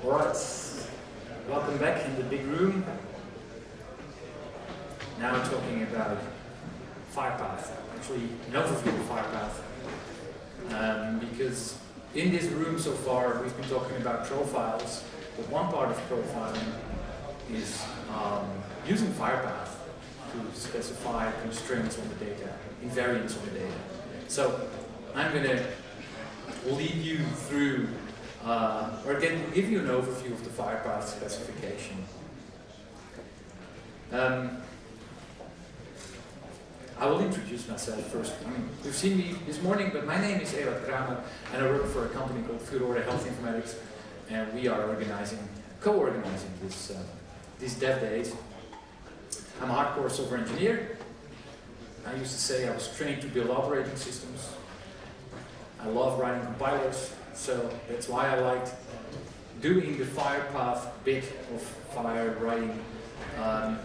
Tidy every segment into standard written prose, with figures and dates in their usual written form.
Alright, welcome back in the big room. Now we're talking about FHIRPath, actually an overview of FHIRPath. Because in this room so far we've been talking about profiles, but one part of profiling is using FHIRPath to specify constraints on the data, invariants on the data. So I'm going to lead you through or again, give you an overview of the FHIRPath specification. I will introduce myself first. You've seen me this morning, but my name is Ewout Kramer, and I work for a company called FHIRPath Health Informatics, and we are co-organizing these DevDays. I'm a hardcore software engineer. I used to say I was trained to build operating systems. I love writing compilers. So that's why I liked doing the FHIRPath bit of fire writing the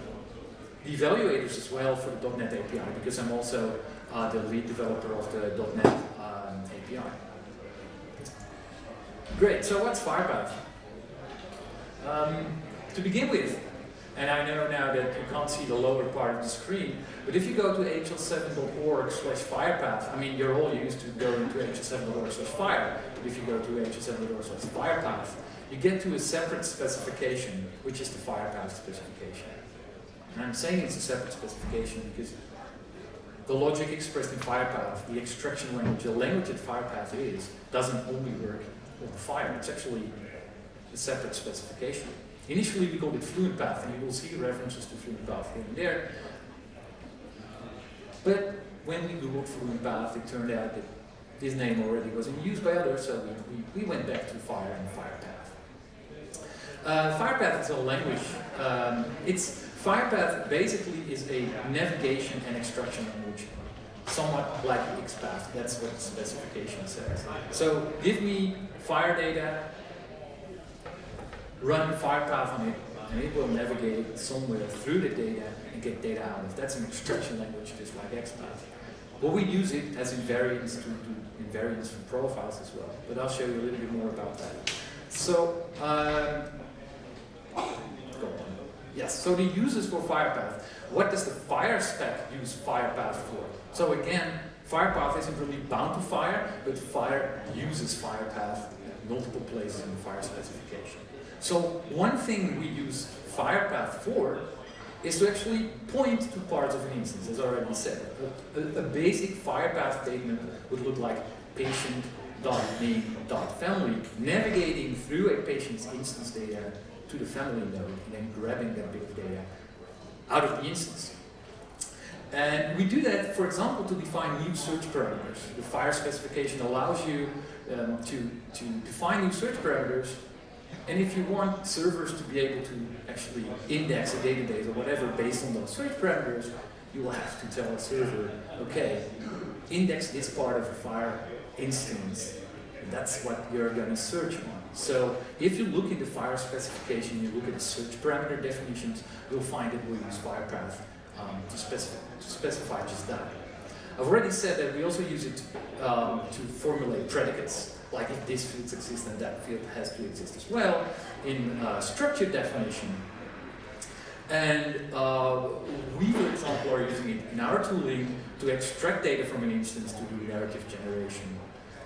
evaluators as well for the .NET API, because I'm also the lead developer of the .NET API. Great, so what's FHIRPath? To begin with, and I know now that you can't see the lower part of the screen, but if you go to hl7.org/FHIRPath, I mean, you're all used to going to hl7.org/fire, but if you go to hl7.org/FHIRPath, you get to a separate specification, which is the FHIRPath specification. And I'm saying it's a separate specification because the logic expressed in FHIRPath, the extraction language, the language that FHIRPath is, doesn't only work on fire. It's actually a separate specification. Initially we called it FluentPath, and you will see references to FluentPath here and there. But when we Googled FluentPath, it turned out that this name already was in use by others, so we went back to Fire and FHIRPath. FHIRPath is a language. FHIRPath basically is a navigation and extraction language, somewhat like XPath. That's what the specification says. So give me fire data, run FHIRPath on it, and it will navigate somewhere through the data and get data out of it. That's an extraction language, just like XPath. But we use it as invariants to do invariants for profiles as well. But I'll show you a little bit more about that. So, yes. So the uses for FHIRPath. What does the fire spec use FHIRPath for? So again, FHIRPath isn't really bound to fire, but fire uses FHIRPath in multiple places in the fire specification. So one thing we use FHIRPath for is to actually point to parts of an instance, as I already said. A basic FHIRPath statement would look like patient.name.family, navigating through a patient's instance data to the family node, and then grabbing that bit of data out of the instance. And we do that, for example, to define new search parameters. The fire specification allows you to define new search parameters. And if you want servers to be able to actually index a database or whatever based on those search parameters, you will have to tell a server, okay, index this part of a fire instance. That's what you're going to search on. So if you look in the fire specification, you look at the search parameter definitions, you'll find that we use FHIRPath to specify just that. I've already said that we also use it to formulate predicates. Like if this field exists, then that field has to exist as well in structured definition. And we, for example, are using it in our tooling to extract data from an instance to do narrative generation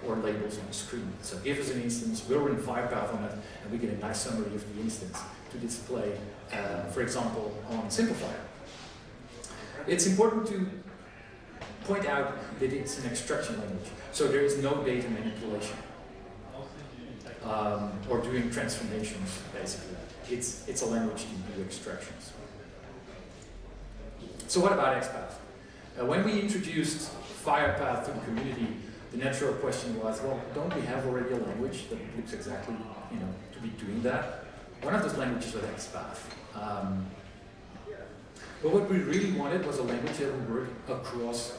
or labels on the screen. So give us an instance, we'll run FHIRPath on it, and we get a nice summary of the instance to display, for example, on Simplifier. It's important to point out that it's an extraction language, so there is no data manipulation. Or doing transformations, basically. It's a language to do extractions. So what about XPath? When we introduced FHIRPath to the community, the natural question was, well, don't we have already a language that looks exactly, to be doing that? One of those languages was XPath. But what we really wanted was a language that would work across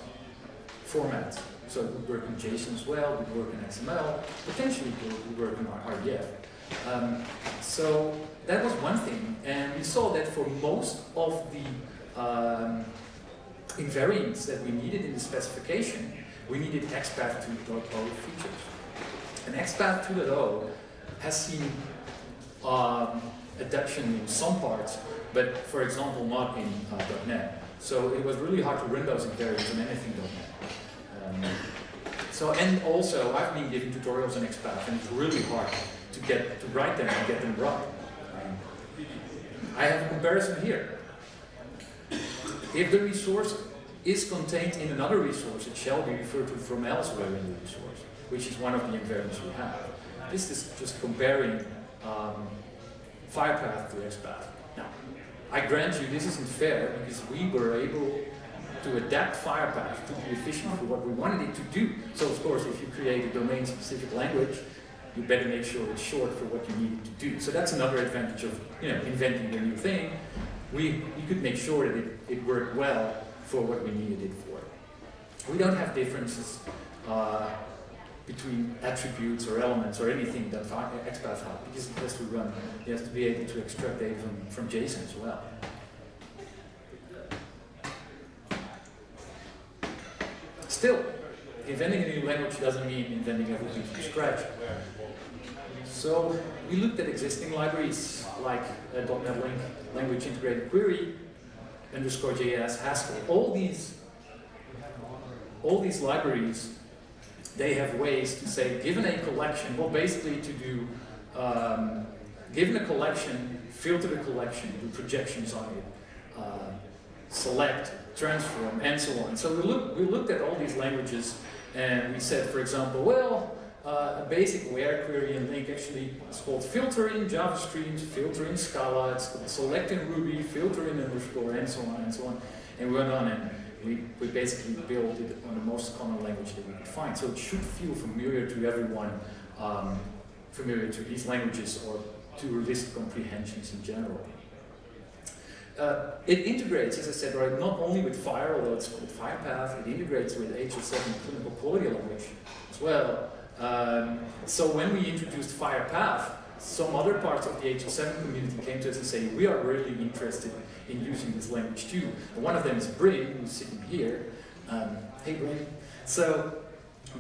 formats. So it would work in JSON as well, it would work in XML, potentially it would work in RDF. So that was one thing, and we saw that for most of the invariants that we needed in the specification, we needed XPath 2.0 features. And XPath 2.0 has seen adaptation in some parts, but for example not in .NET. So it was really hard to run those invariants on anything .NET. And also I've been giving tutorials on XPath, and it's really hard to write them and get them right. I have a comparison here. If the resource is contained in another resource, it shall be referred to from elsewhere in the resource, which is one of the invariants we have. This is just comparing FHIRPath to XPath. Now, I grant you this isn't fair because we were able to adapt FHIRPath to be efficient for what we wanted it to do. So of course, if you create a domain-specific language, you better make sure it's short for what you need it to do. So that's another advantage of inventing a new thing. We could make sure that it worked well for what we needed it for. We don't have differences between attributes or elements or anything that XPath has, because it has to run. You have to be able to extract data from JSON as well. Still, inventing a new language doesn't mean inventing everything from scratch. So we looked at existing libraries like .NET Language Integrated Query, _JS, Haskell. All these libraries, they have ways to say, given a collection, well, basically to do, given a collection, filter the collection, do projections on it, select, transform, and so on. So we looked at all these languages, and we said, for example, well, a basic where query and link actually is called filter in Java streams, filter in Scala, it's called select in Ruby, filter in underscore, and so on and so on. And we went on and we basically built it on the most common language that we could find. So it should feel familiar to everyone, familiar to these languages or to list comprehensions in general. It integrates, as I said, right, not only with FHIR, although it's called FHIRPath, it integrates with HL7 clinical quality language as well. So when we introduced FHIRPath, some other parts of the HL7 community came to us and say, we are really interested in using this language too. And one of them is Bryn, who's sitting here. Hey Bryn. So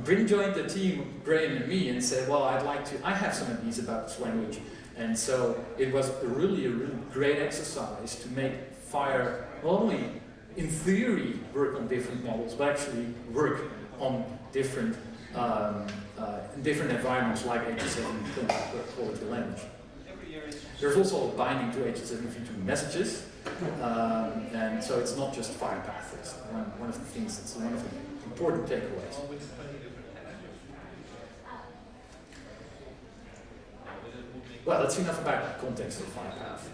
Bryn joined the team, Graham and me, and said, well, I have some ideas about this language. And so it was a really great exercise to make FHIR not only in theory work on different models, but actually work on different environments like HL7 clinical quality language. There's also a binding to HL7 v2 messages, and so it's not just FHIRPath. It's one of the things. It's one of the important takeaways. Well, that's enough about the context of FHIRPath.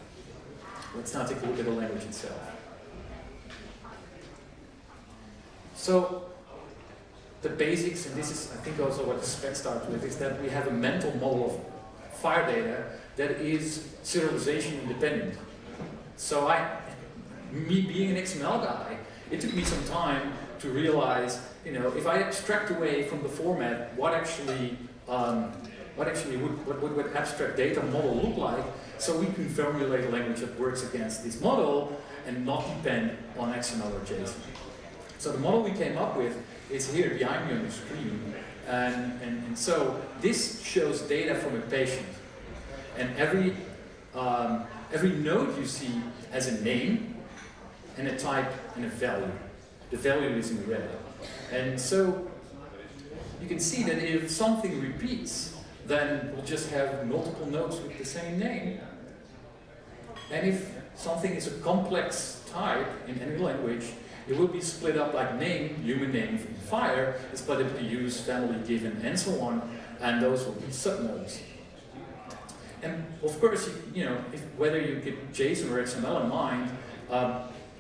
Let's now take a look at the language itself. So, the basics, and this is, I think, also what the spec starts with, is that we have a mental model of FHIR data that is serialization independent. So me being an XML guy, it took me some time to realize, if I abstract away from the format, what would abstract data model look like, so we can formulate a language that works against this model and not depend on XML or JSON. So the model we came up with is here behind me on the screen, and so this shows data from a patient, and every node you see has a name and a type and a value. The value is in red, and so you can see that if something repeats, then we'll just have multiple nodes with the same name. And if something is a complex type in any language, it will be split up like name, human name from FHIR, is split into use, family, given, and so on, and those will be subnodes. And of course, whether you get JSON or XML in mind,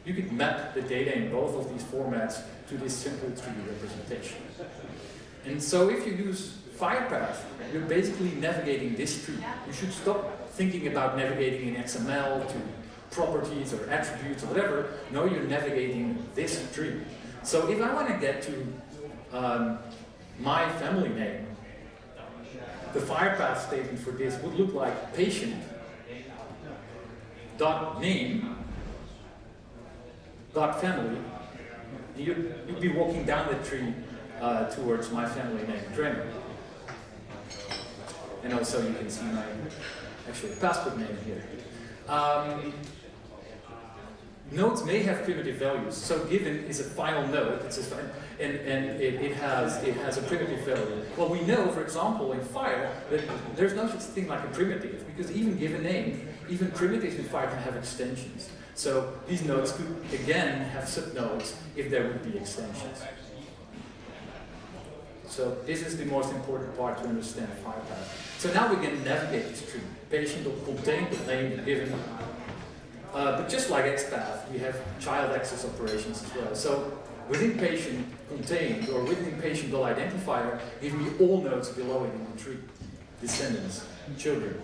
you could map the data in both of these formats to this simple 3D representation. And so if you use FHIRPath, you're basically navigating this tree. You should stop thinking about navigating in XML to properties or attributes or whatever. No, you're navigating this tree. So if I want to get to my family name, the FHIRPath statement for this would look like patient dot name dot family. You'd be walking down the tree towards my family name, Kramer. And also you can see actually a passport name here. Nodes may have primitive values. So given is a final node, and it has a primitive value. Well, we know, for example, in FHIR that there's no such thing like a primitive, because even given name, even primitives in FHIR can have extensions. So these nodes could again have subnodes if there would be extensions. So this is the most important part to understand FHIRPath. So now we can navigate this tree. Patient.contain.name given. But just like XPath, we have child access operations as well. So within patient contained or within patient.identifier, give me all nodes below it in the tree, descendants, children.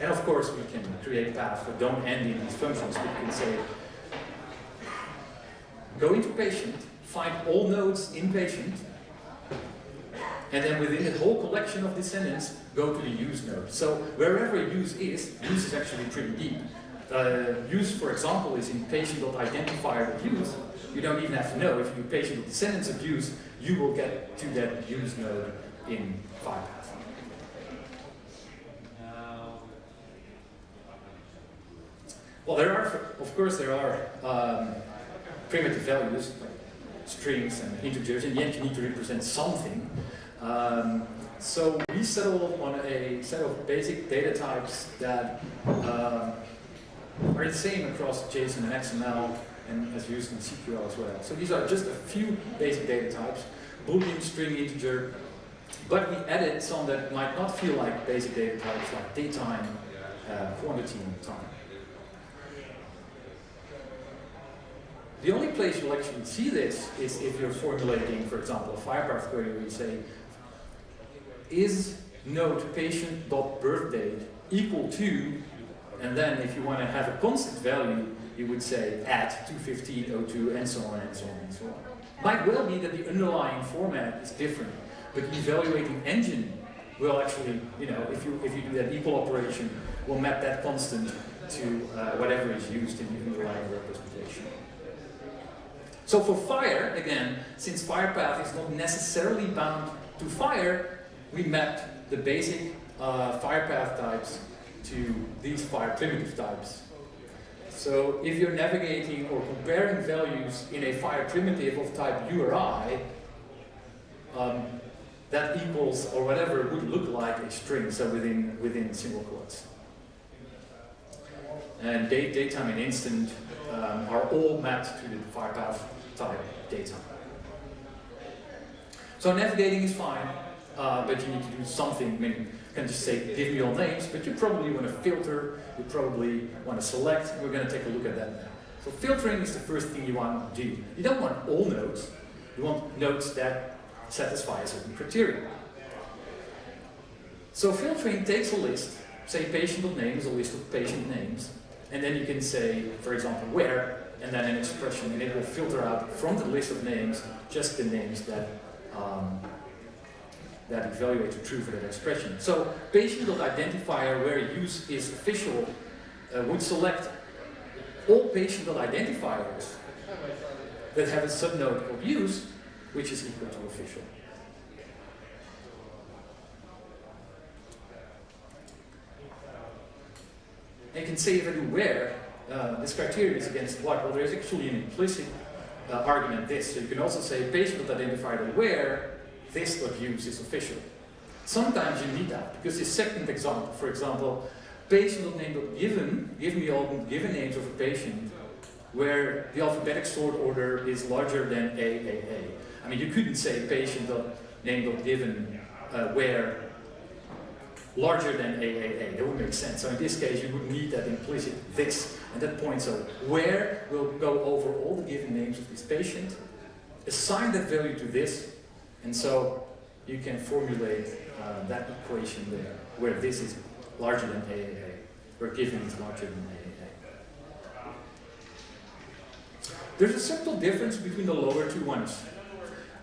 And of course, we can create paths that don't end in these functions. We can say, go into patient, find all nodes in patient, and then within the whole collection of descendants, go to the use node. So wherever use is actually pretty deep. Use, for example, is in patient.identifier.use. You don't even have to know. If you do patient.descendants of use, you will get to that use node in FHIRPath. Well, of course, there are primitive values, like strings and integers. In the end, you need to represent something. So we settled on a set of basic data types that are the same across JSON and XML and as used in SQL as well. So these are just a few basic data types: Boolean, string, integer. But we added some that might not feel like basic data types, like datetime, quantity, and time. The only place you'll actually see this is if you're formulating, for example, a FHIRPath query where you say, is node patient.birthdate equal to, and then if you want to have a constant value, you would say at 215.02 and so on and so on and so on. Might well be that the underlying format is different, but the evaluating engine will actually, if you do that equal operation, will map that constant to whatever is used in the underlying representation. So for FHIR, again, since FHIRPath is not necessarily bound to FHIR, we mapped the basic FHIRPath types to these FHIR primitive types. So if you're navigating or comparing values in a FHIR primitive of type U or I, that equals, or whatever, would look like a string, so within single quotes. And datetime and instant are all mapped to the FHIRPath type data. So navigating is fine, but you need to do something. I mean, you can just say, give me all names, but you probably want to filter, you probably want to select, and we're going to take a look at that now. So filtering is the first thing you want to do. You don't want all nodes, you want nodes that satisfy a certain criteria. So filtering takes a list, say patient.name is a list of patient names, and then you can say, for example, where, and then an expression, and it will filter out from the list of names just the names that that evaluate the true for that expression. So patient.identifier where use is official would select all patient.identifiers that have a subnode of use, which is equal to official. And you can say if I do where, this criterion is against what? Well, there's actually an implicit argument this. So you can also say patient.identifier where this.use is official. Sometimes you need that, because the second example, for example, patient.name.given, give me all given names of a patient where the alphabetic sort order is larger than AAA. I mean, you couldn't say patient.name.given where larger than AAA. That would make sense. So in this case, you would need that implicit this at that point. So where will go over all the given names of this patient, assign that value to this, and so you can formulate that equation there, where this is larger than AAA, where given is larger than AAA. There's a subtle difference between the lower two ones.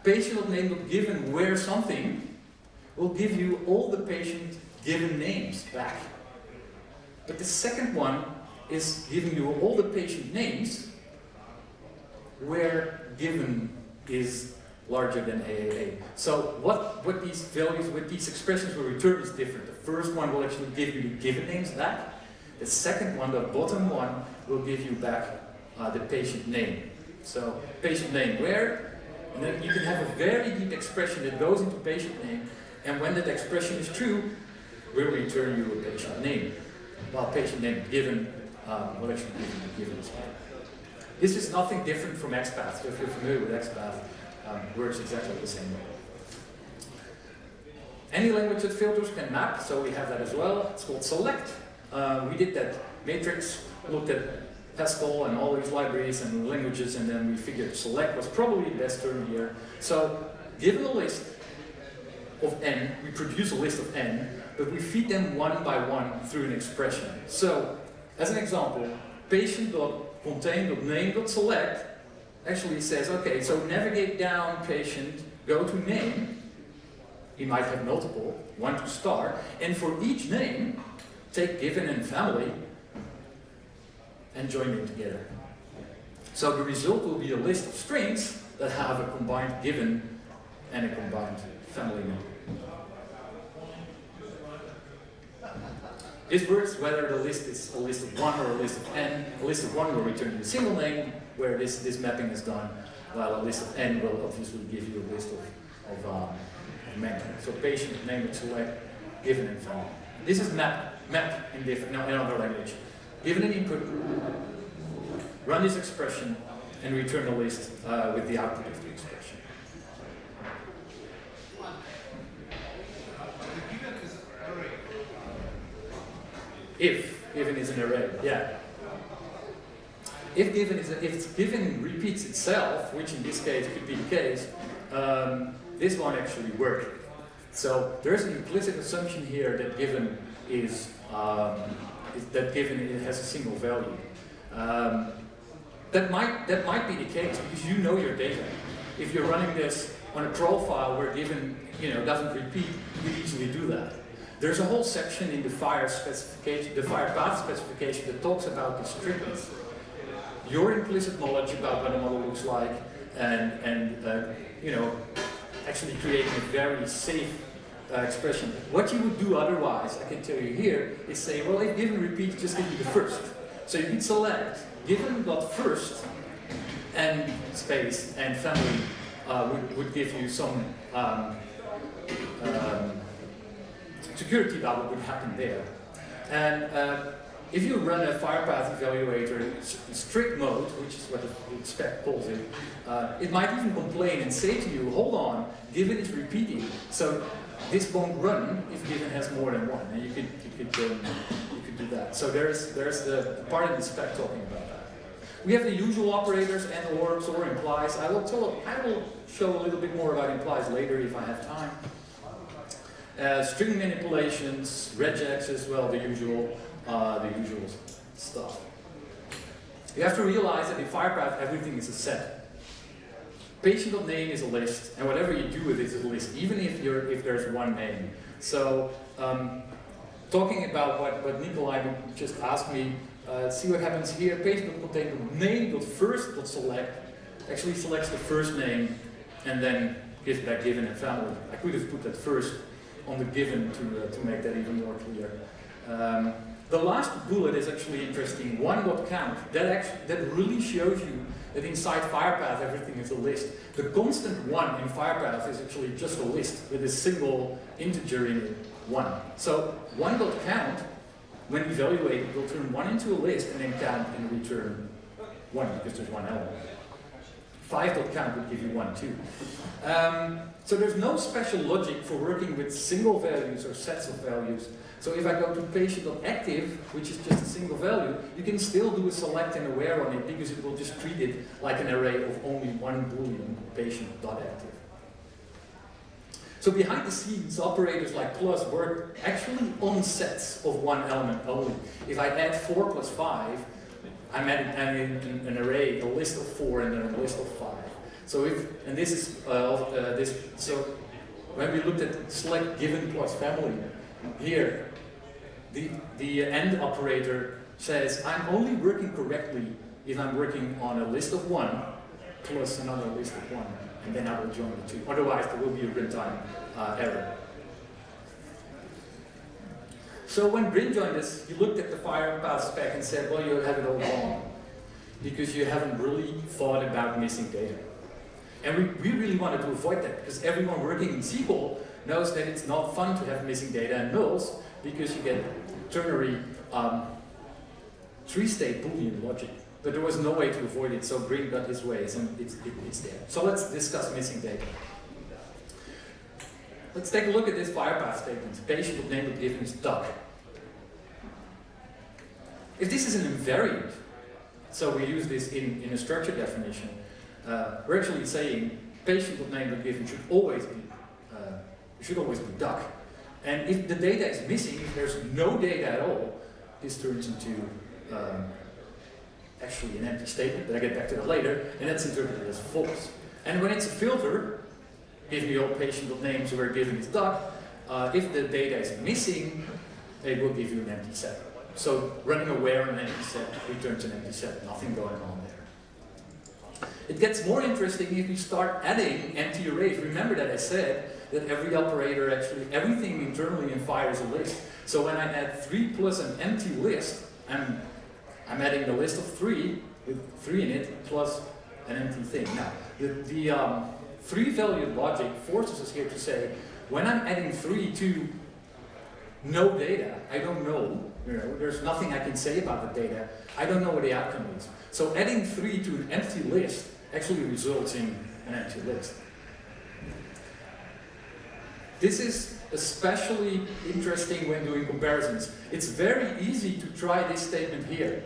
Patient.name.given where something will give you all the patient given names back. But the second one is giving you all the patient names where given is larger than AAA. So what these values, what these expressions will return is different. The first one will actually give you the given names back. The second one, the bottom one, will give you back the patient name. So patient name where, and then you can have a very deep expression that goes into patient name, and when that expression is true, will return you a patient name. While patient name given will actually give you the given as well. This is nothing different from XPath. So if you're familiar with XPath, works exactly the same way. Any language that filters can map, so we have that as well. It's called select. We did that matrix, looked at Pascal and all these libraries and languages, and then we figured select was probably the best term here. So given a list of n, we produce a list of n, but we feed them one by one through an expression. So, as an example, patient.contain.name.select actually says, okay, so navigate down patient, go to name. He might have multiple, 1 to star, and for each name, take given and family and join them together. So the result will be a list of strings that have a combined given and a combined family name. This works whether the list is a list of 1 or a list of n. A list of 1 will return you a single name, where this mapping is done, while a list of n will obviously give you a list of many. So patient, name, and select, given and family. This is map in another language. Given an input, run this expression, and return a list with the output of the expression. If given is an array, yeah. If given repeats itself, which in this case could be the case, this won't actually work. So there's an implicit assumption here that given is it has a single value. That might be the case because you know your data. If you're running this on a profile where given doesn't repeat, you can easily do that. There's a whole section in the FHIRPath specification that talks about the strictness. Your implicit knowledge about what a model looks like, and actually creating a very safe expression. What you would do otherwise, I can tell you here, is say, well, if given repeats, just give me the first. So you could select given.first and space and family would give you some security about what would happen there. And if you run a FHIRPath evaluator in strict mode, which is what the spec calls it, it might even complain and say to you, hold on, given is repeating, so this won't run if given has more than one. And you could do that. So there's the part of the spec talking about that. We have the usual operators, and or implies. I will show a little bit more about implies later if I have time. String manipulations, regex as well, the usual stuff. You have to realize that in FHIRPath everything is a set. Patient.name is a list, and whatever you do with it is a list, even if there's one name. So, talking about what Nikolai just asked me, see what happens here. Patient.contain.name.first.select actually selects the first name and then gives back given and family. I could have put that first on the given to make that even more clear. The last bullet is actually interesting. One.count. That really shows you that inside FHIRPath everything is a list. The constant 1 in FHIRPath is actually just a list with a single integer in it, 1. So one.count, when evaluated, will turn 1 into a list and then count and return 1 because there's one element. 5.count would give you 1 too. So there's no special logic for working with single values or sets of values. So if I go to patient.active, which is just a single value, you can still do a select and aware on it because it will just treat it like an array of only one boolean patient.active. So behind the scenes, operators like plus work actually on sets of one element only. If I add 4 plus 5, I'm adding an array, a list of 4 and then a list of 5. So so when we looked at select given plus family, here the AND operator says I'm only working correctly if I'm working on a list of 1 plus another list of 1 and then I will join the two. Otherwise, there will be a runtime error. So when Bryn joined us, he looked at the FHIRPath spec and said, well, you have it all wrong, because you haven't really thought about missing data. And we really wanted to avoid that, because everyone working in SQL knows that it's not fun to have missing data and nulls, because you get ternary three-state Boolean logic. But there was no way to avoid it, so Bryn got his ways, and it's there. So let's discuss missing data. Let's take a look at this FHIRPath statement. Patient of name given is duck. If this is an invariant, so we use this in a structure definition, we're actually saying patient of name given should always be duck. And if the data is missing, if there's no data at all, this turns into actually an empty statement, but I'll get back to that later, and that's interpreted as false. And when it's a filter, give me all patient names where given is duck, if the data is missing, it will give you an empty set. So running aware on an empty set returns an empty set, nothing going on there. It gets more interesting if we start adding empty arrays. Remember that I said that every operator, actually everything internally in FHIR is a list. So when I add 3 plus an empty list, I'm adding the list of 3 with 3 in it plus an empty thing. Now, the 3-valued logic forces us here to say, when I'm adding 3 to no data, I don't know, there's nothing I can say about the data, I don't know what the outcome is. So adding 3 to an empty list actually results in an empty list. This is especially interesting when doing comparisons. It's very easy to try this statement here.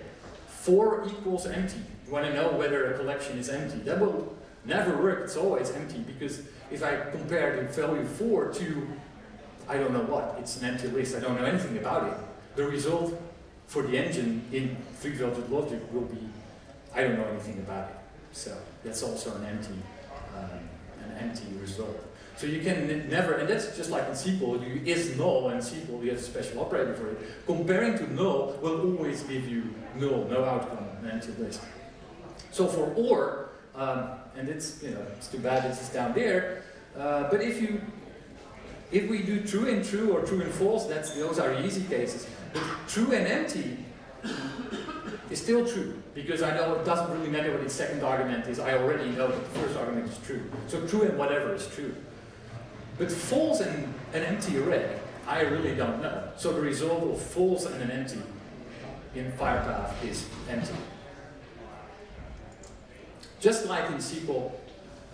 4 equals empty. You want to know whether a collection is empty. That will never work, it's always empty, because if I compare the value 4 to, I don't know what, it's an empty list, I don't know anything about it. The result for the engine in 3-valued logic will be, I don't know anything about it. So that's also an empty result. So you can never, and that's just like in SQL, you is null, and SQL you have a special operator for it. Comparing to null will always give you null, no outcome, an empty list. So for OR, and it's, it's too bad this is down there, but if we do true and true or true and false, those are easy cases. But true and empty is still true, because I know it doesn't really matter what its second argument is, I already know that the first argument is true. So true and whatever is true. But false and an empty array, I really don't know. So the result of false and an empty in FHIRPath is empty. Just like in SQL,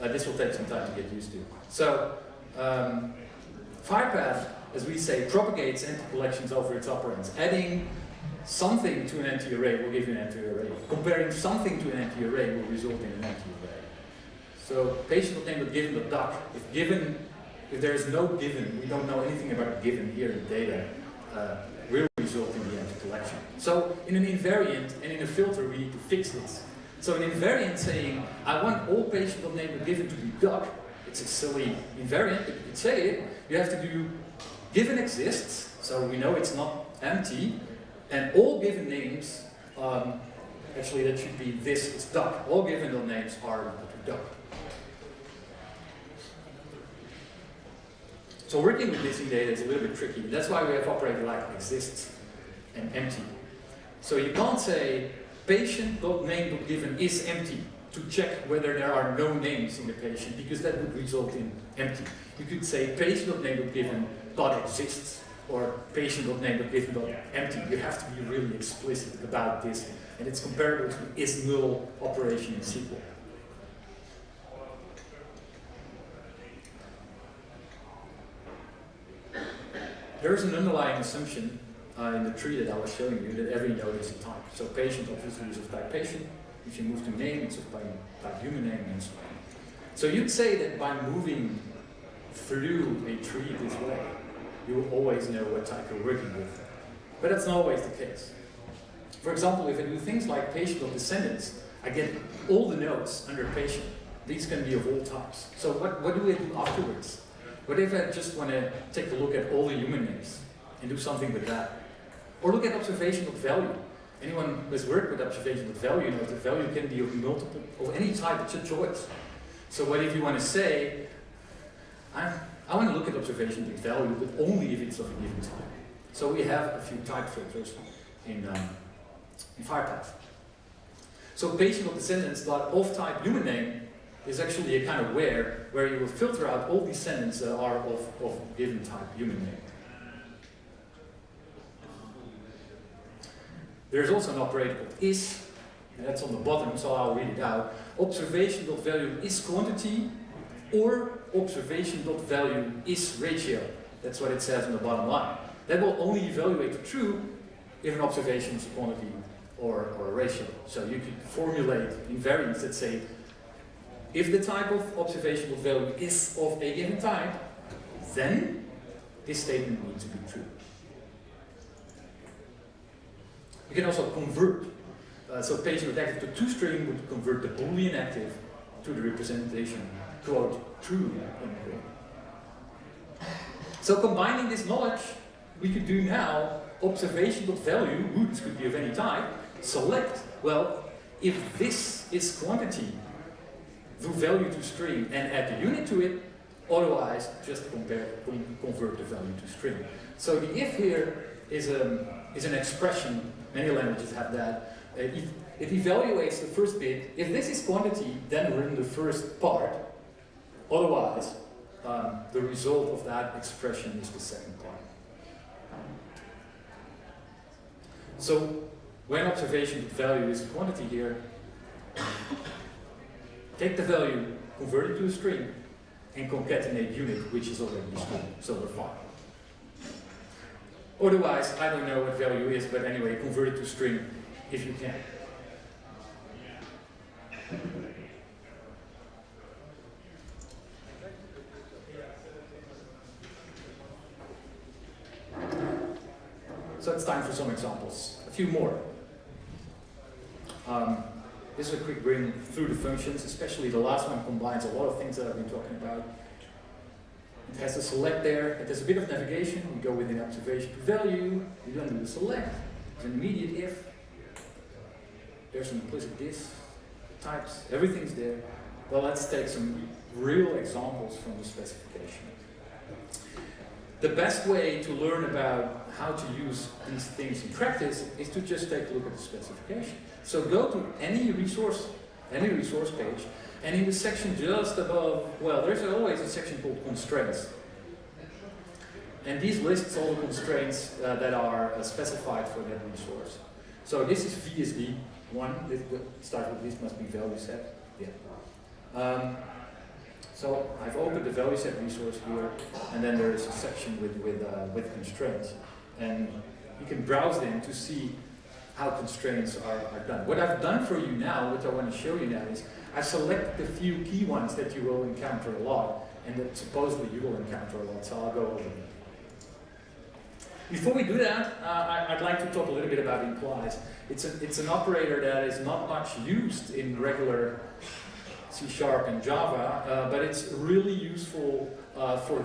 this will take some time to get used to. So FHIRPath, as we say, propagates empty collections over its operands. Adding something to an empty array will give you an empty array. Comparing something to an empty array will result in an empty array. So patient name of given the duck. If there is no given, we don't know anything about given here in data, will result in the empty collection. So in an invariant and in a filter, we need to fix this. So an invariant saying, I want all patient name of given to be duck, it's a silly invariant, but you could say it. You have to do given exists, so we know it's not empty, and all given names, actually that should be this is duck. All given names are equal to duck. So working with missing data is a little bit tricky. That's why we have operator like exists and empty. So you can't say patient.name.given is empty to check whether there are no names in the patient, because that would result in empty. You could say patient.name.given .exists or patient.name.given.empty. You have to be really explicit about this, and it's comparable to is null operation in SQL. There's an underlying assumption in the tree that I was showing you that every node is a type. So patient obviously is of type patient. If you move to name, it's of type human name, and so on. So you'd say that by moving through a tree this way, you will always know what type you're working with. But that's not always the case. For example, if I do things like patient of descendants, I get all the nodes under patient. These can be of all types. So what do I do afterwards? What if I just want to take a look at all the human names and do something with that? Or look at observation of value. Anyone who has worked with observation of value knows that value can be of any type, it's a choice. So what if you want to say, I want to look at observation with value, but only if it's of a given type. So we have a few type filters in FHIRPath. So patient.descendants.of type human name is actually a kind of where you will filter out all descendants that are of given type human name. There's also an operator called is, and that's on the bottom, so I'll read it out. Observation.value is quantity, or observation.value is ratio. That's what it says on the bottom line. That will only evaluate the true if an observation is a quantity or a ratio. So you could formulate invariants that say, if the type of observational value is of a given type, then this statement needs to be true. You can also convert. So patient.active to toString would convert the Boolean active to the representation, quote, true, unquote. So combining this knowledge, we could do now observation.value, this could be of any type, select, well, if this is quantity, do value to string and add the unit to it, otherwise just convert the value to string. So the if here is an expression, many languages have that. It evaluates the first bit. If this is quantity, then we're in the first part. Otherwise, the result of that expression is the second part. So when observation value is a quantity here, take the value, convert it to a string, and concatenate unit, which is already a string, so we're fine. Otherwise, I don't know what value is, but anyway, convert it to string if you can. So it's time for some examples. A few more. This is a quick bring through the functions, especially the last one combines a lot of things that I've been talking about. It has a select there, it has a bit of navigation, we go within observation to value, we don't do the select, there's an immediate if, there's an implicit this, types, everything's there. Well, let's take some real examples from the specification. The best way to learn about how to use these things in practice is to just take a look at the specification. So go to any resource page, and in the section just above, well, there's always a section called constraints. And these lists all the constraints that are specified for that resource. So this is VSD 1, start with this must be value set. Yeah. So I've opened the value set resource here, and then there is a section with constraints. And you can browse them to see how constraints are done. What I've done for you now, what I want to show you now is, I've selected a few key ones that you will encounter a lot, and that supposedly you will encounter a lot, so I'll go over them. Before we do that, I'd like to talk a little bit about implies. It's an operator that is not much used in regular C# and Java, but it's really useful for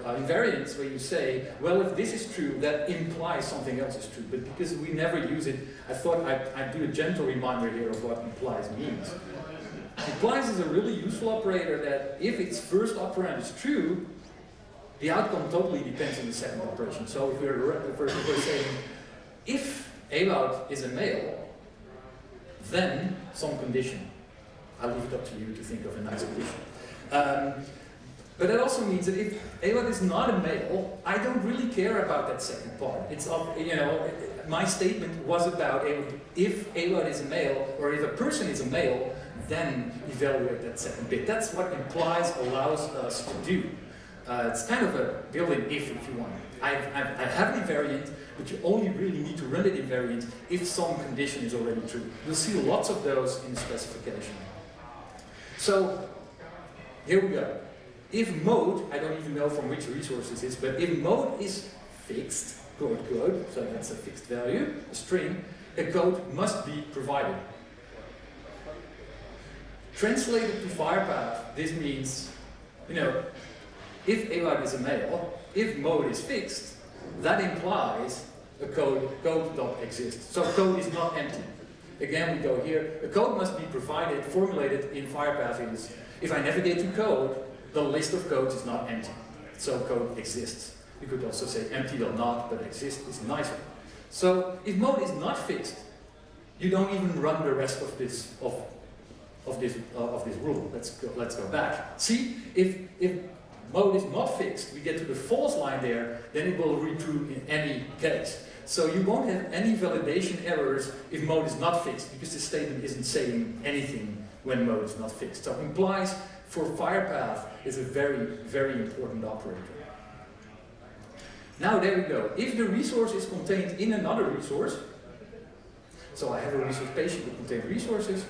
invariants where you say, well, if this is true, that implies something else is true. But because we never use it, I thought I'd do a gentle reminder here of what implies means. Implies is a really useful operator that if its first operand is true, the outcome totally depends on the second operation. So if we're saying, if Ewout is a male, then some condition. I'll leave it up to you to think of a nice condition. But that also means that if Ewout is not a male, I don't really care about that second part. It's my statement was about if Ewout is a male, or if a person is a male, then evaluate that second bit. That's what implies allows us to do. It's kind of a built-in if you want. I have an invariant, but you only really need to run it invariant if some condition is already true. You'll see lots of those in the specification. So here we go. If mode, I don't even know from which resource this is, but if mode is fixed, quote, so that's a fixed value, a string, a code must be provided. Translated to FHIRPath, this means, if Ewout is a male, if mode is fixed, that implies a code exists. So code is not empty. Again, we go here, a code must be provided, formulated in FHIRPath If I navigate to code, the list of codes is not empty. So code exists. You could also say empty.not, but exist is nicer. So if mode is not fixed, you don't even run the rest of this rule. Let's go back. See, if mode is not fixed, we get to the false line there, then it will read true in any case. So you won't have any validation errors if mode is not fixed, because the statement isn't saying anything when mode is not fixed. So implies for FHIRPath is a very, very important operator. Now there we go. If the resource is contained in another resource, so I have a resource patient that contains resources,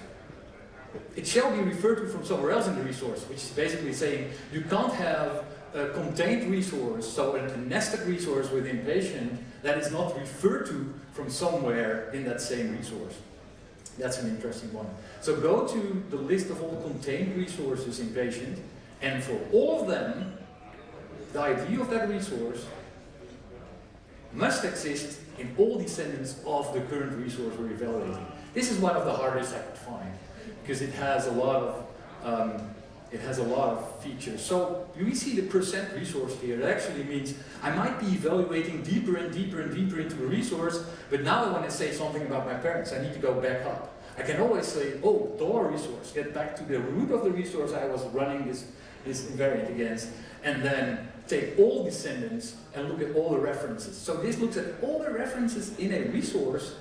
it shall be referred to from somewhere else in the resource, which is basically saying you can't have a contained resource, so a nested resource within patient that is not referred to from somewhere in that same resource. That's an interesting one. So go to the list of all contained resources in patient, and for all of them, the ID of that resource must exist in all descendants of the current resource we're evaluating. This is one of the hardest I could find, because it has a lot of features. So we see the percent resource here. That actually means I might be evaluating deeper and deeper and deeper into a resource, but now I want to say something about my parents. I need to go back up. I can always say, oh, $resource, get back to the root of the resource I was running this invariant against, and then take all descendants and look at all the references. So this looks at all the references in a resource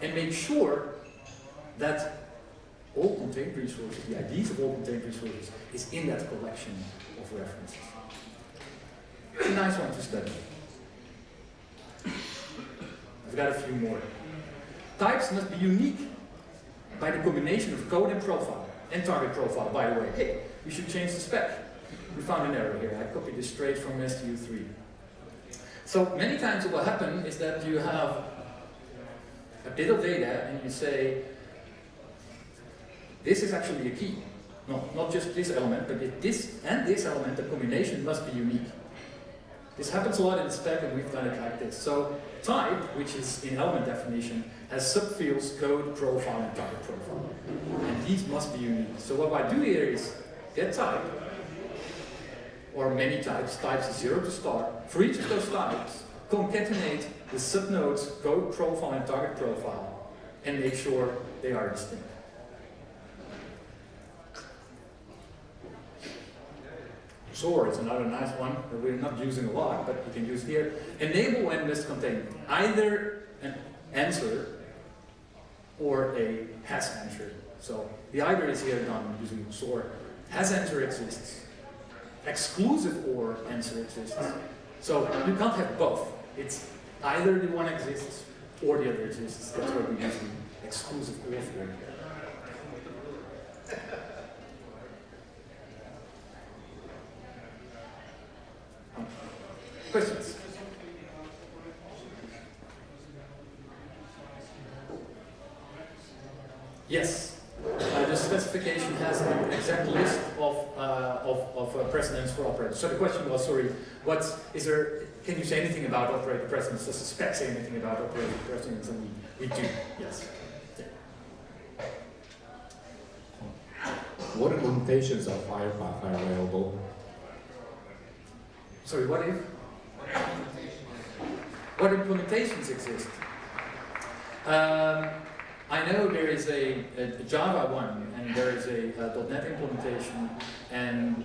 and make sure that all contained resources, the IDs of all contained resources, is in that collection of references. It's a nice one to study. I've got a few more. Types must be unique by the combination of code and profile, and target profile, by the way. Hey, we should change the spec. We found an error here. I copied this straight from STU3. So many times what will happen is that you have a bit of data and you say, this is actually a key. No, not just this element, but if this and this element, the combination must be unique. This happens a lot in the spec, and we've done it like this. So type, which is in element definition, has subfields, code, profile, and target profile. And these must be unique. So what I do here is get type, or many types, types is 0 to start. For each of those types, concatenate the subnodes, code, profile, and target profile, and make sure they are distinct. XOR is another nice one that we're not using a lot, but you can use here. Enable when must contain either an answer or a has answer. So the either is here done using XOR. Has answer exists. Exclusive or answer exists. So you can't have both. It's either the one exists or the other exists. That's what we use the exclusive or for. Questions? Yes. The specification has an exact list of precedents for operators. So the question was, sorry, can you say anything about operator precedents? Does the spec say anything about operator precedents? And we do, yes. Yeah. What implementations of FHIRPath are available? Sorry, what if? What implementations exist? I know there is a Java one, and there is a .NET implementation, and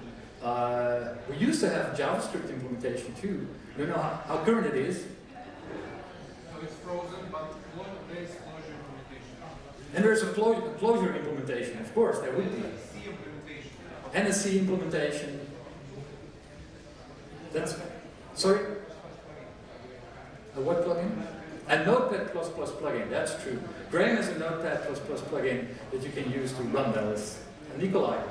we used to have JavaScript implementation too. I don't know how current it is. No, it's frozen, but there is closure implementation. And there's a closure implementation, of course, there would be. C implementation. And a C implementation. That's, sorry? A what plugin? A Notepad++ plugin, that's true. Kramer has a Notepad++ plugin that you can use to run those. And Nikolai.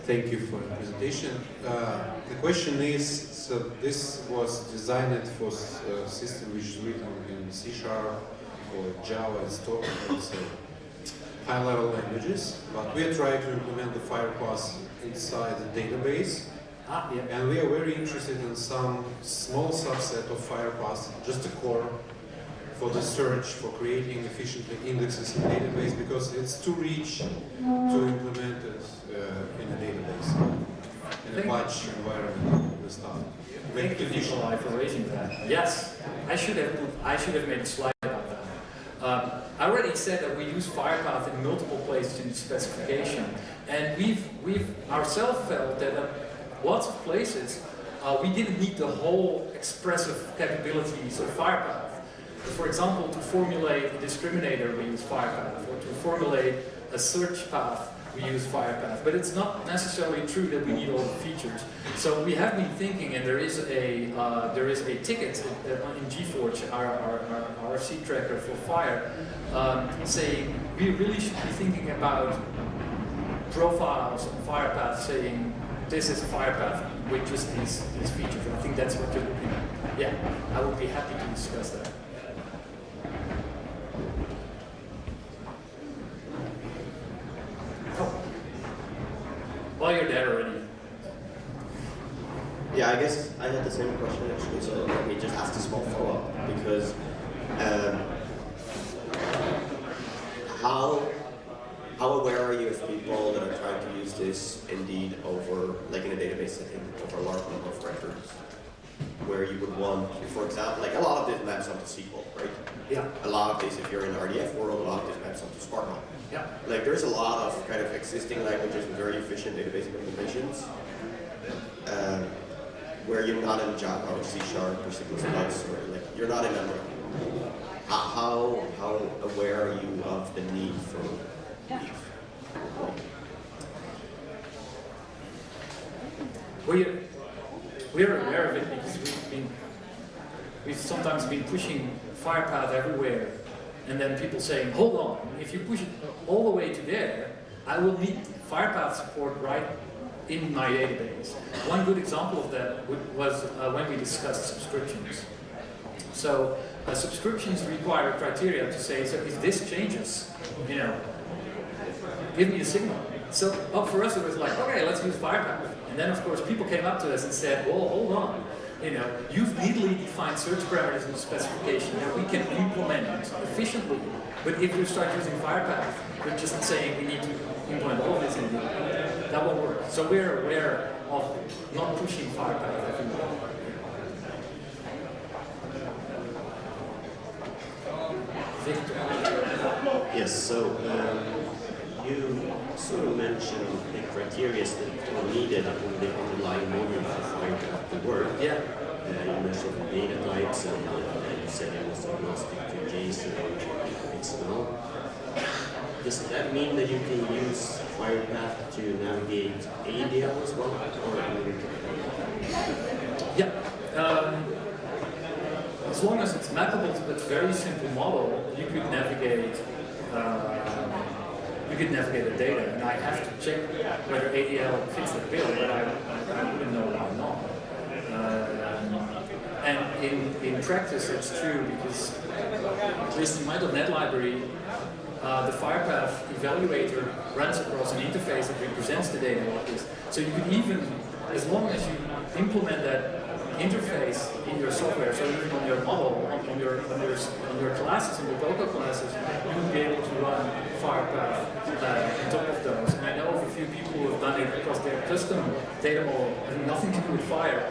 Thank you for the presentation. The question is, so this was designed for a system which is written in C# or Java and Stock, so high-level languages, but we are trying to implement the FHIRPath inside the database. Yeah. And we are very interested in some small subset of FHIRPath, just a core for the search, for creating efficiently indexes in database, because it's too rich to implement it in a database, in a batch environment, the stuff. Thank you, Nikolai, for raising that. Yes, I should have made a slide about that. I already said that we use FHIRPath in multiple places in the specification, and we've ourselves felt that lots of places we didn't need the whole expressive capabilities of FHIRPath. For example, to formulate a discriminator, we use FHIRPath, or to formulate a search path, we use FHIRPath. But it's not necessarily true that we need all the features. So we have been thinking, and there is a ticket in GForge, our RFC tracker for Fire, saying we really should be thinking about profiles on FHIRPath, saying this is FHIRPath with just these features. And I think that's what you're looking at. Yeah, I would be happy to discuss that. Well, you're there already. Yeah, I guess I had the same question actually, so let me just ask a small follow-up, because how aware are you of people that are trying to use this indeed over, like in a database setting, over a large number of records, where you would want, for example, like a lot of this maps onto SQL, right? Yeah. A lot of this, if you're in the RDF world, a lot of this maps onto Spark. Yeah. Like there's a lot of kind of existing languages with very efficient database implementations, where you're not in Java or C# or C++, or like you're not in memory. How aware are you of the need for these? We're aware of it because we've sometimes been pushing FHIRPath everywhere, and then people saying, hold on, if you push it all the way to there, I will need FHIRPath support right in my database. One good example of that was when we discussed subscriptions. So subscriptions require criteria to say, so if this changes, give me a signal. So for us it was like, okay, let's use FHIRPath. And then of course people came up to us and said, well, hold on. You've neatly defined search parameters in the specification that we can implement efficiently. But if you start using FHIRPath, we're just saying we need to implement all of this in here. That won't work. So we're aware of not pushing FHIRPath everywhere. Victor. Yes, so you sort of mentioned the criteria that are needed on the underlying model for FHIRPath to work. Yeah. You mentioned Datatypes, and you said it was agnostic to JSON and XML. Does that mean that you can use FHIRPath to navigate ADL as well? Yeah. As long as it's mappable to that very simple model, you could navigate. The data, and I have to check whether ADL fits the bill, but I wouldn't know why not. And in practice, it's true because at least in my .NET library, the FHIRPath evaluator runs across an interface that represents the data like this. So you could even, as long as you implement that interface in your software, so even on your model, on your classes, on your local classes, you will be able to run FHIRPath on top of those. And I know of a few people who have done it because their custom data model having nothing to do with Fire,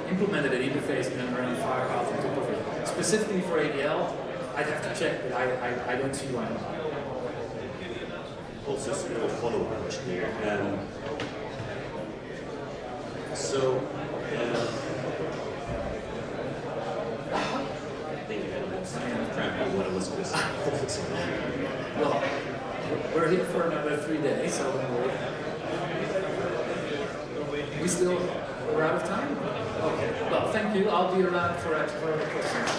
implemented an interface and then running FHIRPath on top of it. Specifically for ADL, I'd have to check, but I don't see why not. Also, sort of a follow-up question here. I think I lost track of what I was going to say. Well, we're here for another 3 days, so don't worry. We're out of time? Okay. Well, thank you. I'll be around for other questions.